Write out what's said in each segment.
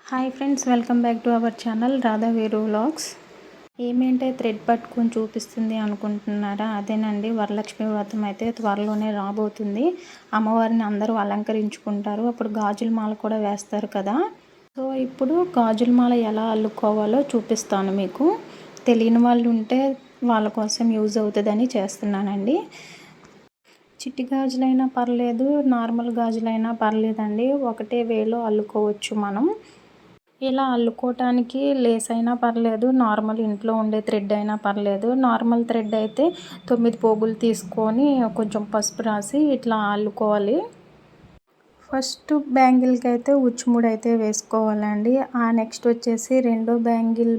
Hi friends, welcome back to our channel Radha వేరు vlogs. ఏమేంటే thread పట్టుకొని చూపిస్తుంది అనుకుంటున్నారా? అదేనండి, వరలక్ష్మి వ్రతం అయితే త్వరలోనే రాబోతుంది. అమ్మవారిని అందరూ అలంకరించుకుంటారు, అప్పుడు గాజుల మాల కూడా వేస్తారు కదా. సో ఇప్పుడు గాజుల మాల ఎలా అల్లుకోవాలో చూపిస్తాను మీకు. తెలియని వాళ్ళు ఉంటే వాళ్ళ కోసం యూజ్ అవుతుందని చేస్తున్నానండి. చిట్టి గాజులైనా పర్లేదు, నార్మల్ గాజులైనా పర్లేదండి, ఒకటే వేలో అల్లుకోవచ్చు మనం. ఇలా అల్లుకోవటానికి లేస్ అయినా పర్లేదు, నార్మల్ ఇంట్లో ఉండే థ్రెడ్ అయినా పర్లేదు. నార్మల్ థ్రెడ్ అయితే 9 పోగులు తీసుకొని కొంచెం పసుపు రాసి ఇట్లా అల్లుకోవాలి. ఫస్ట్ బ్యాంగిల్కి అయితే ఉచ్చుముడి అయితే వేసుకోవాలండి. నెక్స్ట్ వచ్చేసి రెండో బ్యాంగిల్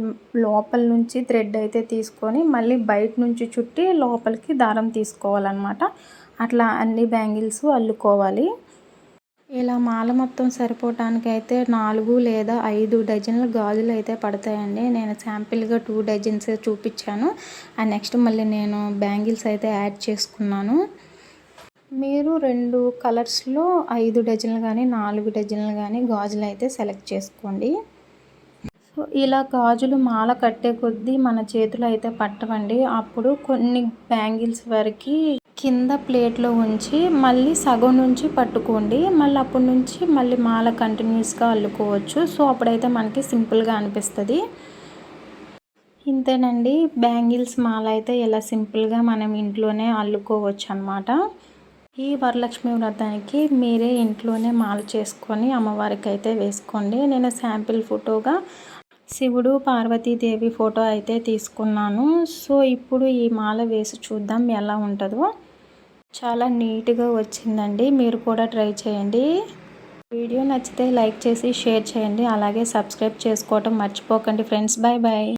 లోపల నుంచి థ్రెడ్ అయితే తీసుకొని మళ్ళీ బయట నుంచి చుట్టి లోపలికి దారం తీసుకోవాలన్నమాట. అట్లా అన్ని బ్యాంగిల్స్ అల్లుకోవాలి. ఇలా మాల మొత్తం సరిపోవటానికి అయితే 4 లేదా 5 డజన్ల గాజులు అయితే పడతాయండి. నేను శాంపిల్గా 2 డజన్స్ చూపించాను. నెక్స్ట్ మళ్ళీ నేను బ్యాంగిల్స్ అయితే యాడ్ చేసుకున్నాను. మీరు 2 కలర్స్లో 5 డజన్లు కానీ 4 డజన్లు కానీ గాజులు అయితే సెలెక్ట్ చేసుకోండి. సో ఇలా గాజులు మాల కట్టే కొద్దీ మన చేతులు అయితే పట్టవండి. అప్పుడు కొన్ని బ్యాంగిల్స్ వరకు కింద ప్లేట్లో ఉంచి మళ్ళీ సగం నుంచి పట్టుకోండి. మళ్ళీ అప్పటి నుంచి మళ్ళీ మాల కంటిన్యూస్గా అల్లుకోవచ్చు. సో అప్పుడైతే మనకి సింపుల్గా అనిపిస్తుంది. ఇంతేనండి, బ్యాంగిల్స్ మాల అయితే ఇలా సింపుల్గా మనం ఇంట్లోనే అల్లుకోవచ్చు అన్నమాట. ఈ వరలక్ష్మి వ్రతానికి మీరే ఇంట్లోనే మాల చేసుకొని అమ్మవారికి అయితే వేసుకోండి. నేను శాంపిల్ ఫోటోగా శివుడు పార్వతీదేవి ఫోటో అయితే తీసుకున్నాను. సో ఇప్పుడు ఈ మాల వేసి చూద్దాం ఎలా ఉంటుందో. చాలా నీట్గా వచ్చిందండి, మీరు కూడా ట్రై చేయండి. వీడియో నచ్చితే లైక్ చేసి షేర్ చేయండి, అలాగే సబ్స్క్రైబ్ చేసుకోవటం మర్చిపోకండి ఫ్రెండ్స్. Bye bye.